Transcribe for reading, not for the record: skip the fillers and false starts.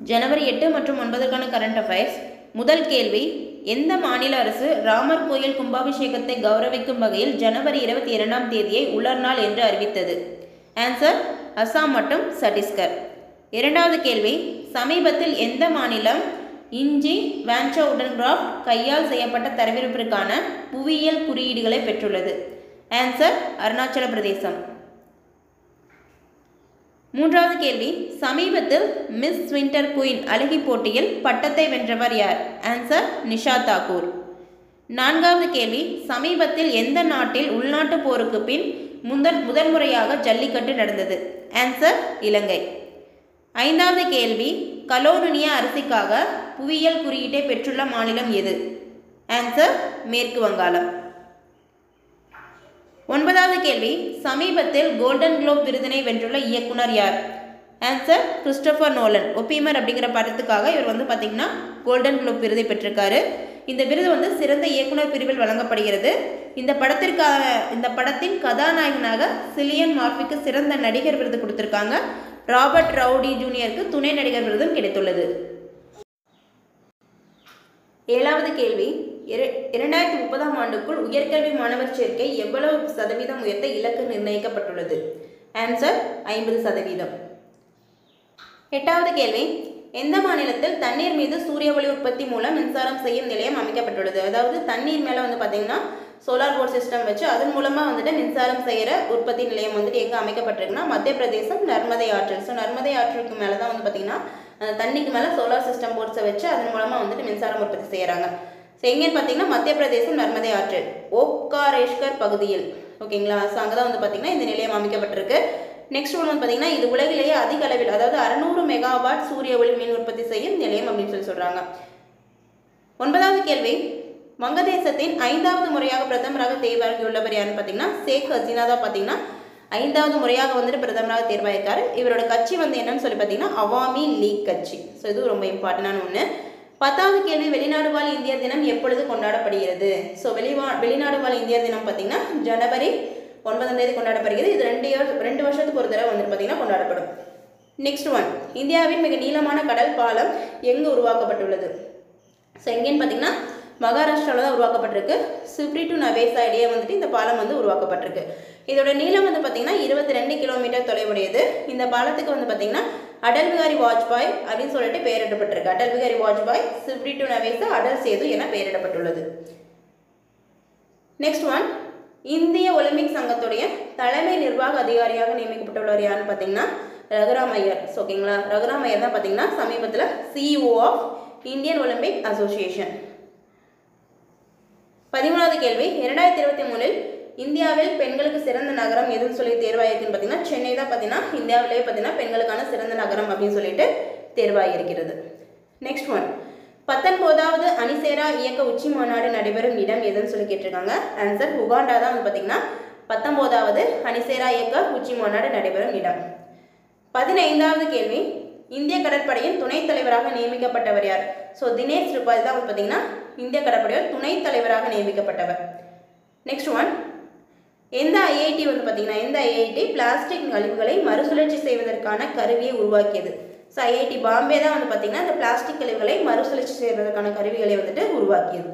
ஜனவரி 8 மற்றும் 9க்கான current affairs. முதல் கேள்வி, எந்த மாநில அரசு ராமர் கோயில் கும்பாபிஷேகத்தை கௌரவிக்கும் வகையில் ஜனவரி 22ஆம் தேதியை உலர் நாள் என்று அறிவித்தது? ஆன்சர், அசாம் மற்றும் சத்தீஸ்கர். இரண்டாவது கேள்வி, சமீபத்தில் எந்த மாநிலம் இஞ்சி வான்சவுடன் கிராஃப்ட் கையால் செய்யப்பட்ட தரவிருப்பிற்கான புவியியல் குறியீடுகளை பெற்றுள்ளது? ஆன்சர், அருணாச்சல பிரதேசம். மூன்றாவது கேள்வி, சமீபத்தில் மிஸ் வின்டர் குயின் அழகி போட்டியில் பட்டத்தை வென்றவர் யார்? ஆன்சர், நிஷா தாக்கூர். நான்காவது கேள்வி, சமீபத்தில் எந்த நாட்டில் உள்நாட்டு போருக்கு பின் முதன்முறையாக ஜல்லிக்கட்டு நடந்தது? ஆன்சர், இலங்கை. ஐந்தாவது கேள்வி, கலோனுனியா அரிசிக்காக புவியியல் குறியீட்டை பெற்றுள்ள மாநிலம் எது? ஆன்சர், மேற்கு வங்காளம். ஒன்பதாவது கேள்வி, சமீபத்தில் கோல்டன் குளோப் விருதினை வென்றுள்ள இயக்குனர் யார்? Answer, Christopher Nolan. ஒப்பீமர் அப்படிங்கிற படத்துக்காக இவர் பார்த்தீங்கன்னா கோல்டன் குளோப் விருதை பெற்றிருக்காரு. இந்த விருது சிறந்த இயக்குனர் பிரிவில் வழங்கப்படுகிறது. இந்த படத்தின் கதாநாயகனாக சிலியன் மார்ஃபிக்கு சிறந்த நடிகர் விருது கொடுத்திருக்காங்க. ராபர்ட் ரவுடி ஜூனியருக்கு துணை நடிகர் விருதும் கிடைத்துள்ளது. ஏழாவது கேள்வி, 2030ஆம் ஆண்டுக்குள் உயர்கல்வி மாணவர் சேர்க்கை எவ்வளவு சதவீதம் உயர்த்த இலக்கு நிர்ணயிக்கப்பட்டுள்ளது? ஆன்சர், 50%. எட்டாவது கேள்வி, எந்த மாநிலத்தில் தண்ணீர் மீது சூரிய ஒளி உற்பத்தி மூலம் மின்சாரம் செய்யும் நிலையம் அமைக்கப்பட்டுள்ளது? அதாவது தண்ணீர் மேலே பார்த்தீங்கன்னா சோலார் போர்ட் சிஸ்டம் வச்சு அதன் மூலமாக மின்சாரம் செய்கிற உற்பத்தி நிலையம் எங்கே அமைக்கப்பட்டிருக்குன்னா மத்திய பிரதேசம் நர்மதை ஆற்றில். ஸோ நர்மதை ஆற்றுக்கு மேலே தான் பார்த்தீங்கன்னா அந்த தண்ணிக்கு மேலே சோலார் சிஸ்டம் போர்ட்ஸை வச்சு அதன் மூலமாக மின்சாரம் உற்பத்தி செய்கிறாங்க. ஸோ எங்கேன்னு பார்த்தீங்கன்னா மத்திய பிரதேசம் நர்மதை ஆற்றில் ஓப்காரேஷ்கர் பகுதியில். ஓகேங்களா? ஸோ அங்கே தான் பார்த்தீங்கன்னா இந்த நிலையம் அமைக்கப்பட்டிருக்கு. நெக்ஸ்ட் ஒன்று பார்த்தீங்கன்னா இது உலகிலேயே அதிக அளவில், அதாவது 600 மெகாவாட் சூரிய ஒளி மின் உற்பத்தி செய்யும் நிலையம் அப்படின்னு சொல்கிறாங்க. ஒன்பதாவது கேள்வி, வங்கதேசத்தின் 5வது முறையாக பிரதமராக தேர்வாகியுள்ளவர் யாருன்னு பார்த்தீங்கன்னா ஷேக் ஹசீனா தான் பார்த்தீங்கன்னா 5வது முறையாக பிரதமராக தேர்வாயிருக்காரு. இவரோட கட்சி என்னன்னு சொல்லி பார்த்தீங்கன்னா அவாமி லீக் கட்சி. ஸோ இது ரொம்ப இம்பார்ட்டண்டான ஒன்று. 10வது கேள்வி, வெளிநாடு வாழ் இந்தியர் தினம் எப்பொழுது கொண்டாடப்படுகிறது? ஸோ வெளிநாடு வாழ் இந்தியர் தினம் பார்த்தீங்கன்னா ஜனவரி 9ஆம் தேதி கொண்டாடப்படுகிறது. இது 2 வருஷத்துக்கு ஒரு தடவை பார்த்தீங்கன்னா கொண்டாடப்படும். நெக்ஸ்ட் ஒன், இந்தியாவின் மிக நீளமான கடல் பாலம் எங்கு உருவாக்கப்பட்டுள்ளது? ஸோ எங்கேன்னு பார்த்தீங்கன்னா மகாராஷ்டிராவில் தான் உருவாக்கப்பட்டிருக்கு. சிப்ரி டு நவேசா இடையே இந்த பாலம் உருவாக்கப்பட்டிருக்கு. இதோட நீளம் பார்த்தீங்கன்னா 22 கிலோமீட்டர் தொலைவுடையது. இந்த பாலத்துக்கு பார்த்தீங்கன்னா அடல் பிகாரி வாஜ்பாய் அப்படின்னு சொல்லிட்டு பெயரிடப்பட்டிருக்கு. அடல் பிகாரி வாஜ்பாய் சிப்ரி டு நவேசா அடல் சேது என பெயரிடப்பட்டுள்ளது. நெக்ஸ்ட் ஒன், இந்திய ஒலிம்பிக் சங்கத்துடைய தலைமை நிர்வாக அதிகாரியாக நியமிக்கப்பட்டுள்ளவர் யாருன்னு பார்த்தீங்கன்னா ரகுராம் ஐயர். ஓகேங்களா? ரகுராம் ஐயர் தான் பார்த்தீங்கன்னா சமீபத்தில் CEO of Indian Olympic Association. 13வது கேள்வி, 2023இல் இந்தியாவில் பெண்களுக்கு சிறந்த நகரம் எதுன்னு சொல்லி தேர்வாயிருக்குன்னு பார்த்தீங்கன்னா சென்னை தான் பார்த்தீங்கன்னா இந்தியாவிலேயே பார்த்தீங்கன்னா பெண்களுக்கான சிறந்த நகரம் அப்படின்னு சொல்லிட்டு தேர்வாயிருக்கிறது. நெக்ஸ்ட் ஒன், 19வது அணிசேரா இயக்க உச்சி மாநாடு நடைபெறும் இடம் எதுன்னு சொல்லி கேட்டிருக்காங்க. ஆன்சர், உகாண்டா தான் பார்த்தீங்கன்னா 19வது அணிசேரா இயக்க உச்சி மாநாடு நடைபெறும் இடம். 15வது கேள்வி, இந்திய கடற்படையின் துணைத் தலைவராக நியமிக்கப்பட்டவர் யார்? ஸோ தினேஷ் த்ரிபாதி தான் பார்த்தீங்கன்னா இந்திய கடற்படையின் துணைத் தலைவராக நியமிக்கப்பட்டவர். நெக்ஸ்ட் ஒன், எந்த ஐஐடி எந்த ஐஐடி பிளாஸ்டிக் கழிவுகளை மறுசுழற்சி செய்வதற்கான கருவியை உருவாக்கியது? ஸோ ஐஐடி பாம்பே தான் பார்த்தீங்கன்னா இந்த பிளாஸ்டிக் கழிவுகளை மறுசுழற்சி செய்வதற்கான கருவிகளை உருவாக்கியது.